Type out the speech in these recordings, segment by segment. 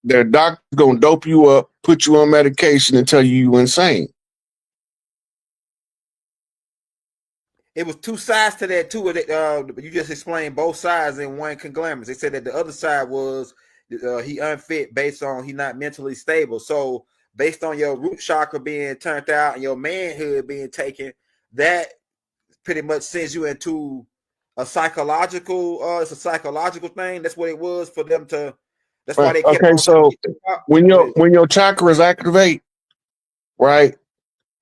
their doctor's gonna dope you up, put you on medication, and tell you insane. It was two sides to that too. You just explained both sides in one conglomerate. They said that the other side was he unfit based on he not mentally stable. So based on your root chakra being turned out and your manhood being taken, that pretty much sends you into a psychological. It's a psychological thing. That's what it was for them to. That's why they kept okay. on So when your chakras activate, right?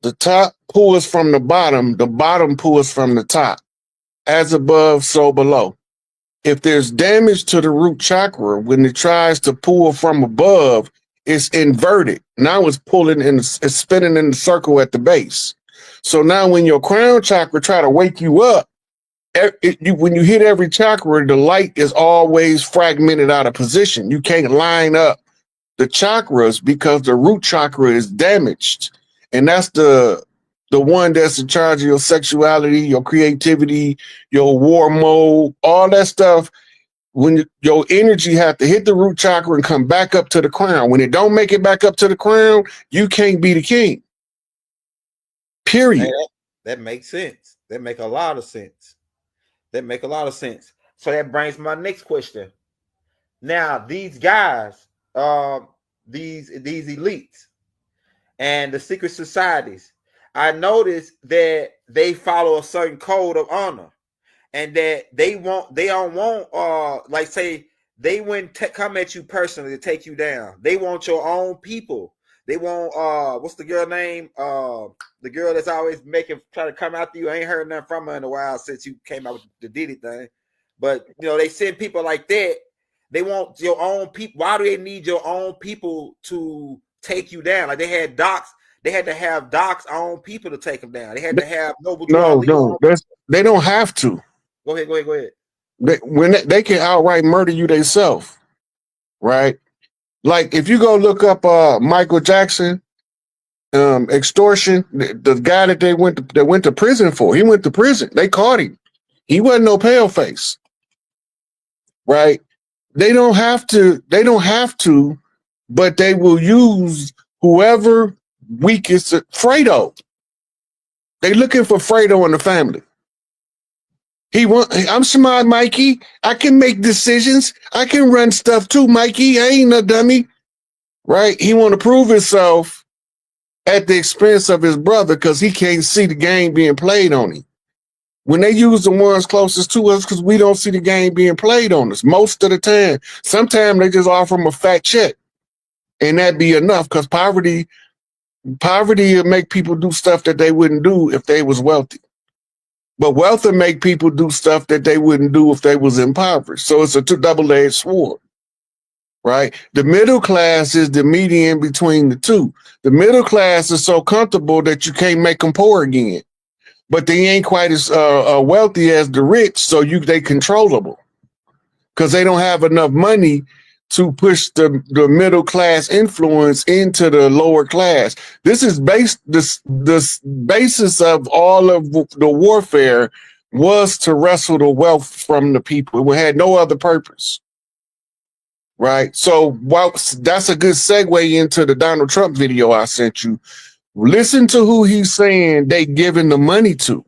The top pulls from the bottom pulls from the top. As above, so below. If there's damage to the root chakra, when it tries to pull from above, it's inverted. Now it's it's spinning in the circle at the base. So now when your crown chakra try to wake you up, when you hit every chakra, the light is always fragmented out of position. You can't line up the chakras because the root chakra is damaged. And that's the one that's in charge of your sexuality, your creativity, your war mode, all that stuff. When your energy have to hit the root chakra and come back up to the crown. When it don't make it back up to the crown, you can't be the king. Period. Hey, that makes sense. That make a lot of sense. So that brings my next question. Now, these guys, these elites and the secret societies, I noticed that they follow a certain code of honor, and that they don't want like say they wouldn't come at you personally to take you down. They want your own people. They want what's the girl name? The girl that's always try to come after you. I ain't heard nothing from her in a while since you came out with the Diddy thing. But you know, they send people like that. They want your own people. Why do they need your own people to take you down? Like they had Doc's. They had to have Doc's own people to take them down. They had to have Noble. No, they don't have to. Go ahead. They can outright murder you themselves, right? Like if you go look up Michael Jackson, extortion, the guy that they went to prison for, he went to prison. They caught him. He wasn't no pale face, right? They don't have to, but they will use whoever weakest. Fredo. They looking for Fredo in the family. I'm smart, Mikey. I can make decisions. I can run stuff too, Mikey. I ain't no dummy. Right? He want to prove himself at the expense of his brother because he can't see the game being played on him. When they use the ones closest to us because we don't see the game being played on us most of the time. Sometimes they just offer them a fat check. And that'd be enough because poverty will make people do stuff that they wouldn't do if they was wealthy. But wealth will make people do stuff that they wouldn't do if they was impoverished. So it's a double-edged sword, right? The middle class is the median between the two. The middle class is so comfortable that you can't make them poor again. But they ain't quite as wealthy as the rich, so they controllable because they don't have enough money to push the middle class influence into the lower class. This is the basis of all of the warfare was to wrestle the wealth from the people. It had no other purpose. Right? So that's a good segue into the Donald Trump video I sent you. Listen to who he's saying they giving the money to.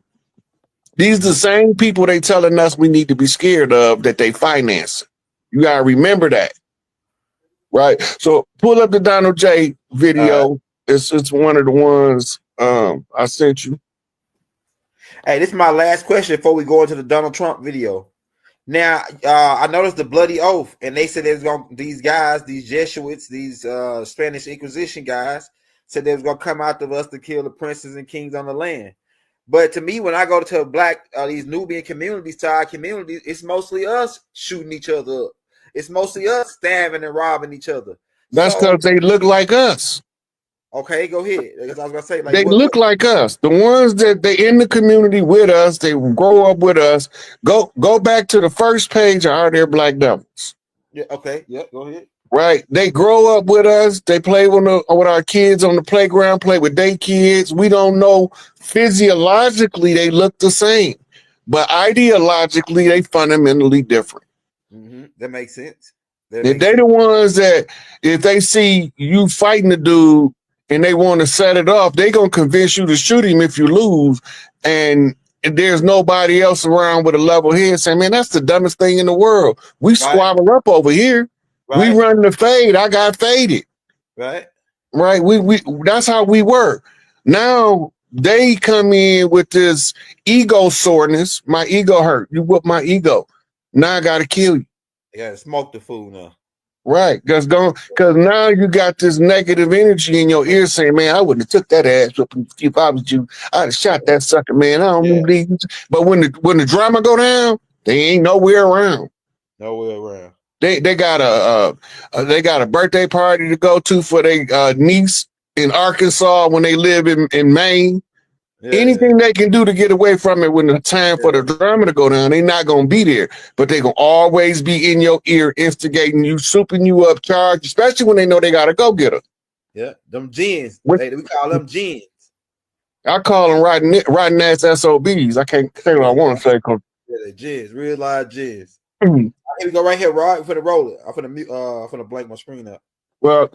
These are the same people they telling us we need to be scared of that they finance. You got to remember that. Right. So pull up the Donald J video. It's one of the ones I sent you. Hey, this is my last question before we go into the Donald Trump video. Now, I noticed the bloody oath, and they said these guys, these Jesuits, these Spanish Inquisition guys, said they was gonna come after us to kill the princes and kings on the land. But to me, when I go to these Nubian communities, to our communities, it's mostly us shooting each other up. It's mostly us stabbing and robbing each other. That's because they look like us. Okay, go ahead. Because I was gonna say, like, they look like us. The ones that they in the community with us, they grow up with us. Go back to the first page of Are There Black Devils? Yeah. Okay. Yeah. Go ahead. Right. They grow up with us. They play with our kids on the playground. Play with their kids. We don't know physiologically they look the same, but ideologically they fundamentally different. That makes sense. If they the ones that, if they see you fighting the dude and they want to set it off, they gonna convince you to shoot him if you lose. And there's nobody else around with a level head saying, man, that's the dumbest thing in the world. We squabble up over here. We run the fade. I got faded. Right. We that's how we work. Now they come in with this ego soreness. My ego hurt. You whoop my ego. Now I gotta kill you. Yeah, smoke the food now. Right. Because now you got this negative energy in your ear saying, man, I wouldn't have took that ass if I was you. I'd have shot that sucker, man. I don't believe you. But when the drama go down, they ain't nowhere around. Nowhere around. They got a birthday party to go to for their niece in Arkansas when they live in Maine. Anything they can do to get away from it when the time for the drama to go down, they're not gonna be there. But they gonna always be in your ear, instigating you, souping you up, charged, especially when they know they gotta go get her. Yeah, them gins. We call them gins. I call them riding ass SOBs. I can't say what I want to say. Yeah, gins, real live gins. Here we go right here, Rod. I'm finna roll it. I'm finna blank my screen up. Well,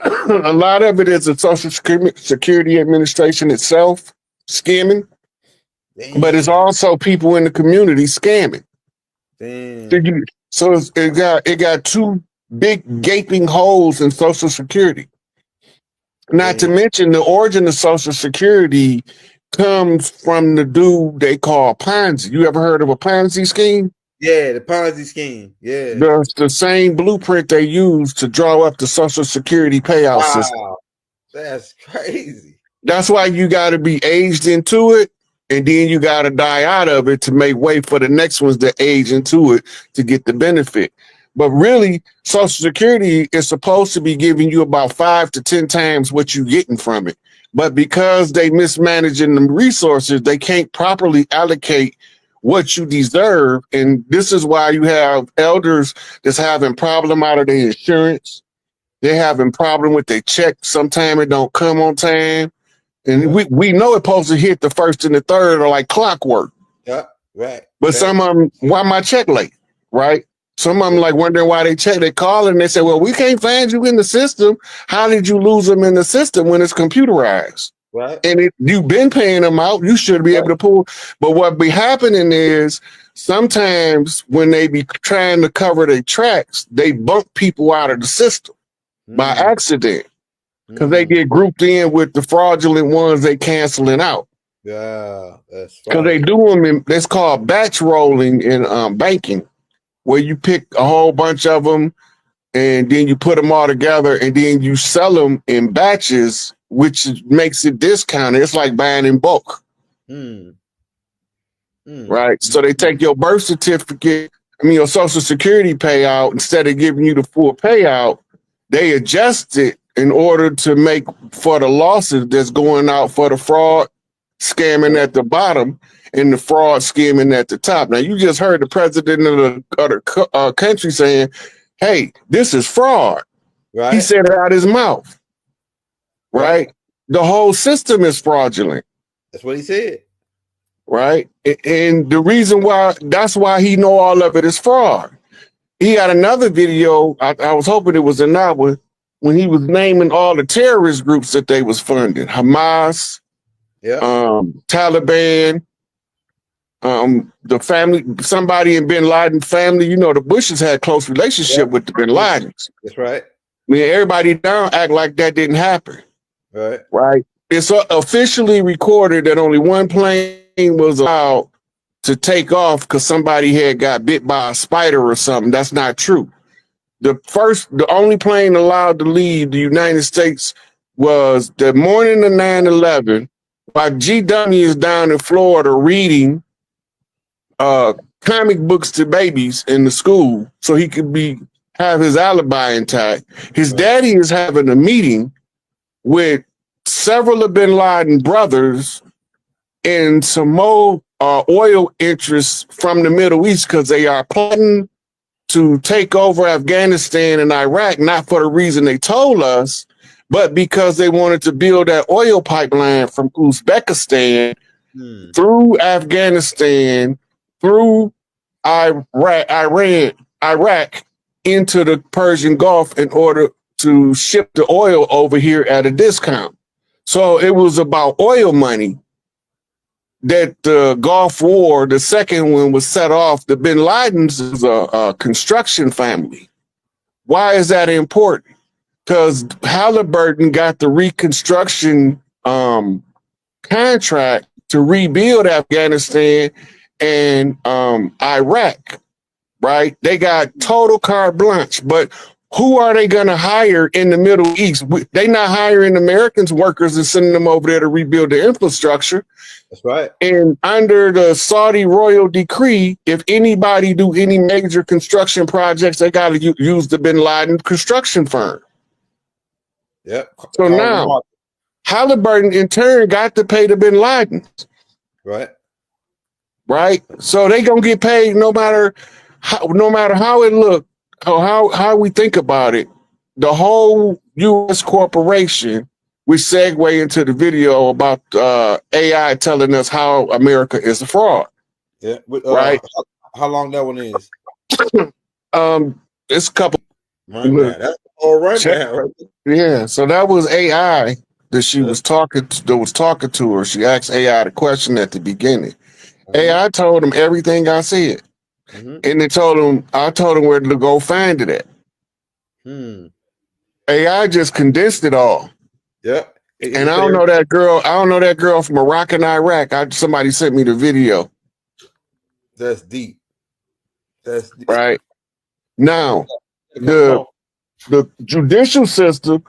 a lot of it is the Social Security Administration itself scamming, but it's also people in the community scamming. So it got two big gaping holes in Social Security. Not to mention the origin of Social Security comes from the dude they call Ponzi. You ever heard of a Ponzi scheme? Yeah, the Ponzi scheme. Yeah. That's the same blueprint they use to draw up the Social Security payout system. That's crazy. That's why you got to be aged into it, and then you got to die out of it to make way for the next ones to age into it to get the benefit. But really, Social Security is supposed to be giving you about 5 to 10 times what you're getting from it. But because they mismanaging the resources, they can't properly allocate what you deserve. And this is why you have elders that's having problem out of their insurance. They're having problem with their check. Sometimes it don't come on time. And we know it's supposed to hit the first and the third or like clockwork. Yeah, right. But some of them, why my check late? Right? Some of them like wondering why they check. They call and they say, well, we can't find you in the system. How did you lose them in the system when it's computerized? Right. And if you've been paying them out, you should be able to pull. But what be happening is sometimes when they be trying to cover their tracks, they bump people out of the system by accident. Because they get grouped in with the fraudulent ones they canceling out. Yeah, that's because they do them in, that's called batch rolling in banking, where you pick a whole bunch of them and then you put them all together and then you sell them in batches, which makes it discounted. It's like buying in bulk. Right? So they take your birth certificate, your Social Security payout, instead of giving you the full payout, they adjust it in order to make for the losses that's going out for the fraud scamming at the bottom and the fraud scamming at the top. Now, you just heard the president of the country saying, hey, this is fraud. Right. He said it out his mouth. Right? The whole system is fraudulent. That's what he said. Right? And the reason why, that's why he know all of it is fraud. He had another video, I was hoping it was another one, when he was naming all the terrorist groups that they was funding. Hamas, Taliban, the family, somebody in Bin Laden family. You know, the Bushes had close relationship with the Bin Ladens. That's right. Everybody down act like that didn't happen. Right. Right. It's officially recorded that only one plane was allowed to take off because somebody had got bit by a spider or something. That's not true. The only plane allowed to leave the United States was the morning of 9/11, while GINDJAB is down in Florida reading comic books to babies in the school so he could have his alibi intact. His daddy is having a meeting with several of Bin Laden brothers and some more oil interests from the Middle East because they are plotting to take over Afghanistan and Iraq, not for the reason they told us, but because they wanted to build that oil pipeline from Uzbekistan through Afghanistan, through Iraq into the Persian Gulf in order to ship the oil over here at a discount. So it was about oil money that the Gulf War, the second one, was set off. The Bin Ladens is a construction family. Why is that important? Because Halliburton got the reconstruction contract to rebuild Afghanistan and Iraq, right? They got total carte blanche, but who are they going to hire in the Middle East? They not hiring Americans workers and sending them over there to rebuild the infrastructure. That's right. And under the Saudi royal decree, if anybody do any major construction projects, they got to use the Bin Laden construction firm. Yep. So now Halliburton in turn got to pay the Bin Ladens. Right. Right. So they gonna get paid no matter how it look, or how we think about it. The whole U.S. corporation, we segue into the video about AI telling us how America is a fraud. Yeah. Right. How long that one is? It's a couple. That's all right now. Right? Yeah. So that was AI that she was talking to her. She asked AI the question at the beginning. AI told him everything I said. And I told him where to go find it at. AI just condensed it all. Yeah. And I don't know that girl from Iraq and Iraq. Somebody sent me the video. That's deep. That's deep. Right. Now, the judicial system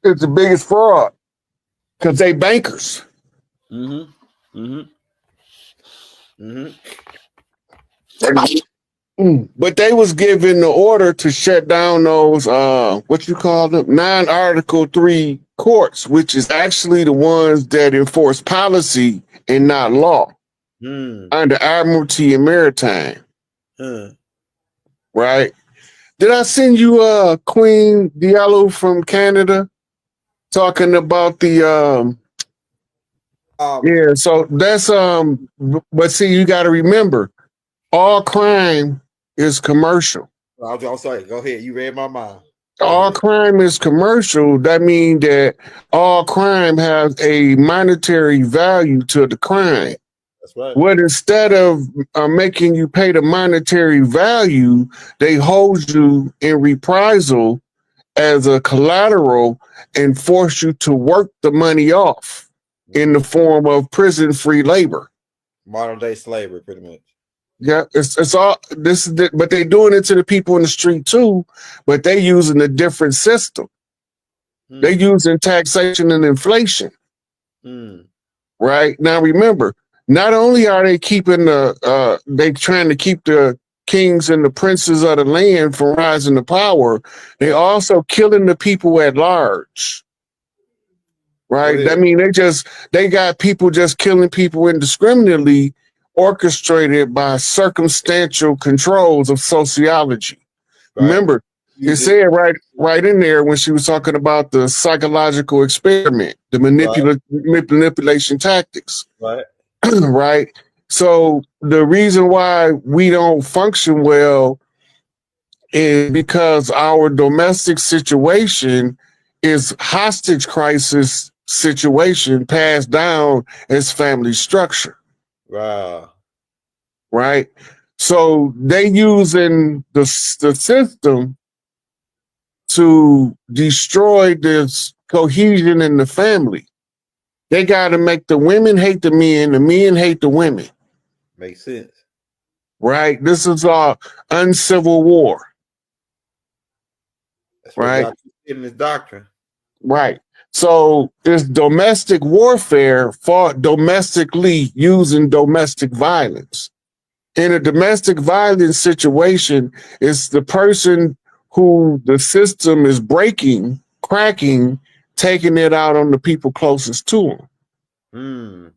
is the biggest fraud because they bankers. But they was given the order to shut down those non-Article 3 courts, which is actually the ones that enforce policy and not law under Admiralty and Maritime. Right? Did I send you Queen Diallo from Canada talking about the yeah, so that's but see, you got to remember, all crime is commercial. I'm sorry. Go ahead. You read my mind. All crime is commercial. That means that all crime has a monetary value to the crime. That's right. What instead of making you pay the monetary value, they hold you in reprisal as a collateral and force you to work the money off in the form of prison-free labor. Modern day slavery, pretty much. Yeah, it's all this, but they doing it to the people in the street too. But they using a different system. They using taxation and inflation. Right now, remember, not only are they keeping they trying to keep the kings and the princes of the land from rising to power, they also killing the people at large. Right? I mean, they got people just killing people indiscriminately, orchestrated by circumstantial controls of sociology. Right. Remember, it said right in there when she was talking about the psychological experiment, the manipulation tactics. Right. Right. So the reason why we don't function well is because our domestic situation is hostage crisis situation passed down as family structure. Wow. Right. So they using the system to destroy this cohesion in the family. They got to make the women hate the men hate the women. Makes sense. Right. This is our uncivil war. That's right. In this doctrine. Right. So it's domestic warfare fought domestically using domestic violence. In a domestic violence situation, it's the person who the system is breaking, cracking, taking it out on the people closest to them.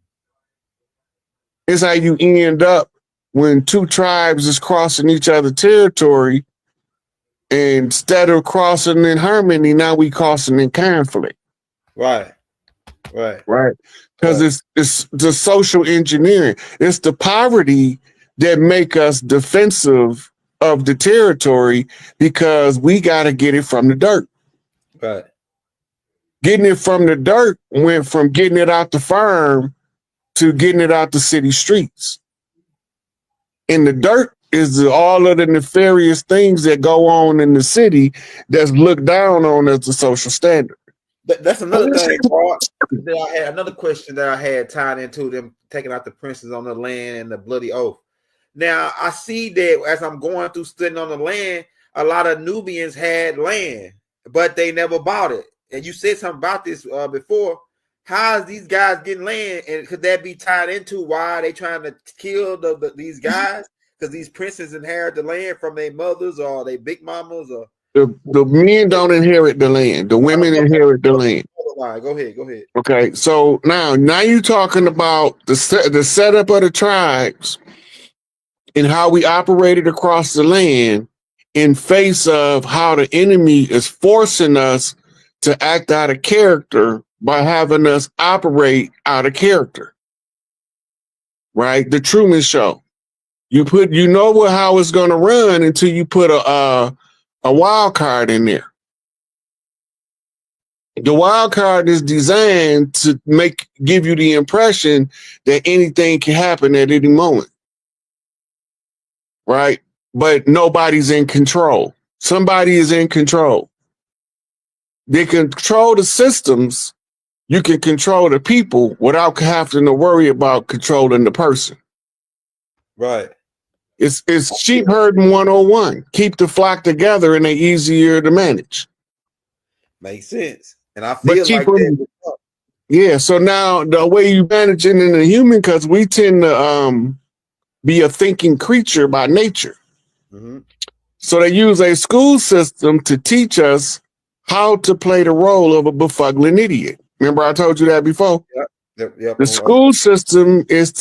It's how you end up when two tribes is crossing each other's territory. And instead of crossing in harmony, now we crossing in conflict. Right. Because it's the social engineering. It's the poverty that make us defensive of the territory because we got to get it from the dirt. Right. Getting it from the dirt went from getting it out the farm to getting it out the city streets. In the dirt is all of the nefarious things that go on in the city that's looked down on as a social standard. That's another thing, Paul. I had another question that I had tied into them taking out the princes on the land and the bloody oath. Now, I see that as I'm going through studying on the land, a lot of Nubians had land, but they never bought it. And you said something about this before. How is these guys getting land? And could that be tied into why they trying to kill these guys? Because these princes inherit the land from their mothers or their big mamas or the men don't inherit the land. The women inherit the land. Go ahead. Okay, so now you're talking about the setup of the tribes and how we operated across the land in face of how the enemy is forcing us to act out of character by having us operate out of character. Right? The Truman Show. You know how it's going to run until you put a wild card in there. The wild card is designed to give you the impression that anything can happen at any moment. Right? But nobody's in control. Somebody is in control. They control the systems. You can control the people without having to worry about controlling the person. Right. It's sheep herding 101. Keep the flock together and they're easier to manage. Makes sense. And I feel like that. Yeah, so now the way you manage it in a human, because we tend to be a thinking creature by nature. Mm-hmm. So they use a school system to teach us how to play the role of a befuddling idiot. Remember I told you that before? Yep. The school system is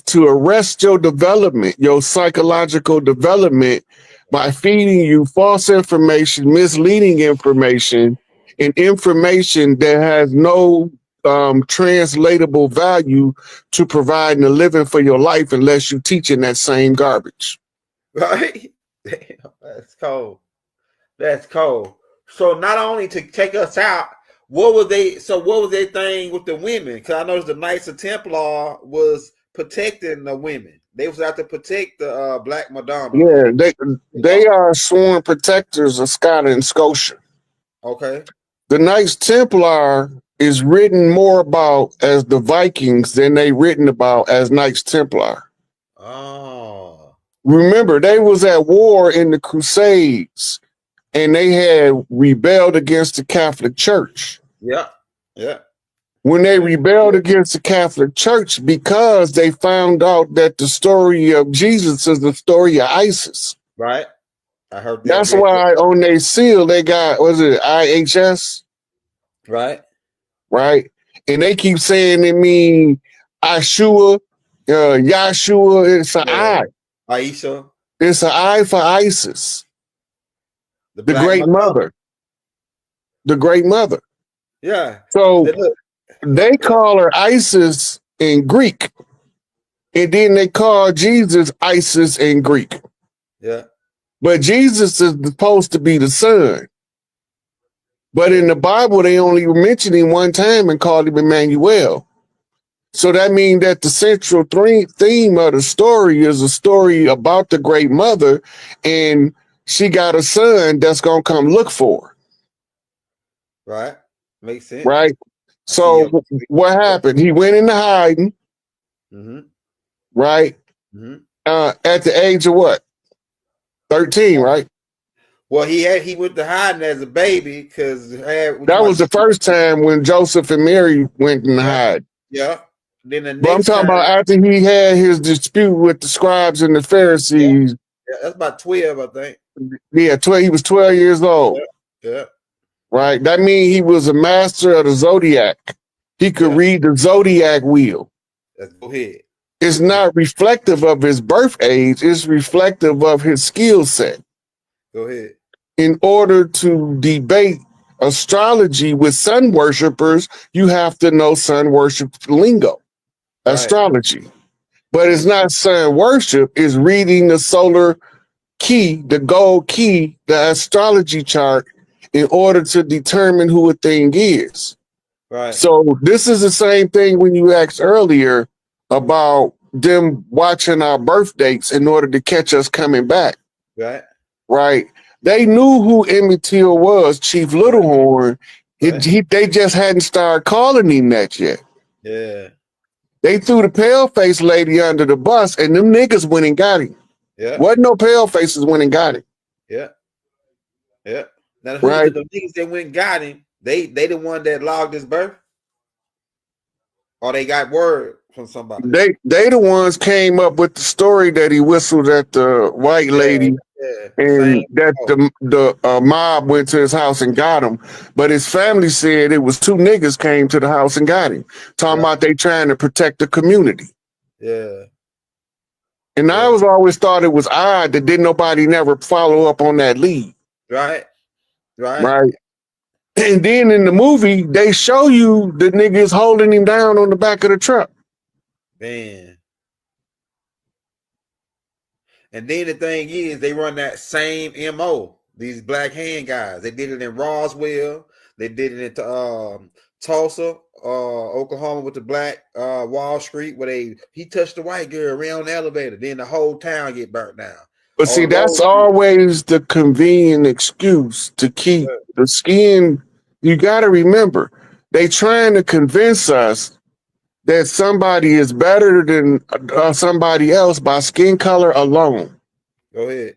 to arrest your development, your psychological development, by feeding you false information, misleading information, and information that has no translatable value to providing a living for your life unless you teaching that same garbage. Right? Damn, that's cold. That's cold. So not only to take us out, what was their thing with the women? Because I noticed the Knights of Templar was protecting the women. They was out to protect the Black Madonna. Yeah, they are sworn protectors of Scotland and Scotia. Okay. The Knights Templar is written more about as the Vikings than they written about as Knights Templar. Oh. Remember, they was at war in the Crusades, and they had rebelled against the Catholic Church. Yeah. When they rebelled against the Catholic Church because they found out that the story of Jesus is the story of ISIS. Right. I heard that. That's why on their seal they got, was it IHS? Right. Right. And they keep saying they mean Ashua, Yahshua, it's an I. Aisha. It's an I for ISIS. The Great Mother. The Great Mother. Yeah. So they call her Isis in Greek. And then they call Jesus Isis in Greek. Yeah. But Jesus is supposed to be the son. But in the Bible, they only mentioned him one time and called him Emmanuel. So that means that the central theme of the story is a story about the Great Mother, and she got a son that's going to come look for her. Right. Makes sense. Right. So what happened? He went into hiding. Mm-hmm. Right. Mm-hmm. At the age of what? 13, right? Well, he went to hiding as a baby because that was the first time when Joseph and Mary went in hide. Yeah. Then the but I'm talking about after he had his dispute with the scribes and the Pharisees. Yeah, that's about 12, I think. Yeah, 12. He was 12 years old. Yeah. Right. That means he was a master of the zodiac. He could read the zodiac wheel. Let's go ahead. It's not reflective of his birth age. It's reflective of his skill set. Go ahead. In order to debate astrology with sun worshipers, you have to know sun worship lingo, astrology. But it's not sun worship, it's reading the solar key, the gold key, the astrology chart, in order to determine who a thing is. Right. So this is the same thing when you asked earlier about them watching our birth dates in order to catch us coming back. Right. Right. They knew who Emmett Till was, Chief Littlehorn. Right. They just hadn't started calling him that yet. Yeah. They threw the pale face lady under the bus, and them niggas went and got him. Yeah. Wasn't no pale faces went and got him. Yeah. Yeah. Now Right. the niggas that went and got him, they the one that logged his birth? Or they got word from somebody? They the ones came up with the story that he whistled at the white lady. Yeah. And that the mob went to his house and got him. But his family said it was two niggas came to the house and got him. Talking about they trying to protect the community. Yeah. And I was always thought it was odd that didn't nobody never follow up on that lead. Right. Right. Right. And then in the movie, they show you the niggas holding him down on the back of the truck. Man. And then the thing is, they run that same MO. These black hand guys. They did it in Roswell. They did it in Tulsa, Oklahoma, with the black Wall Street, where he touched the white girl around the elevator. Then the whole town get burnt down. But see, that's always the convenient excuse to keep the skin. You got to remember, they trying to convince us that somebody is better than somebody else by skin color alone. Go ahead.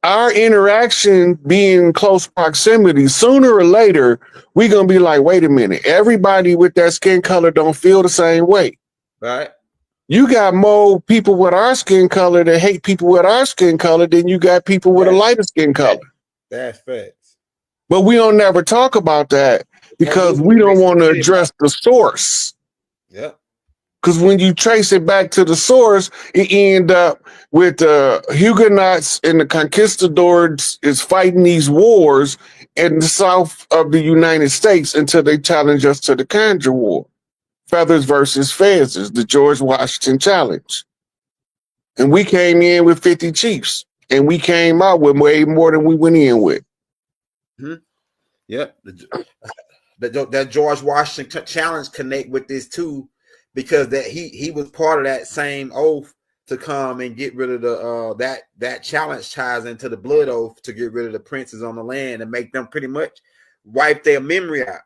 Our interaction being close proximity, sooner or later, we're going to be like, wait a minute, everybody with that skin color don't feel the same way. Right. You got more people with our skin color that hate people with our skin color than you got people with a lighter skin color. That's facts. But we don't never talk about that because we don't want to address the source. Yep. Because when you trace it back to the source, it end up with the Huguenots and the conquistadors is fighting these wars in the south of the United States until they challenge us to the Conjure War. Feathers versus Fezzes, the George Washington challenge. And we came in with 50 chiefs, and we came out with way more than we went in with. Mm-hmm. Yep. That George Washington challenge connect with this too, because that he was part of that same oath to come and get rid of the that challenge ties into the blood oath to get rid of the princes on the land and make them pretty much wipe their memory out.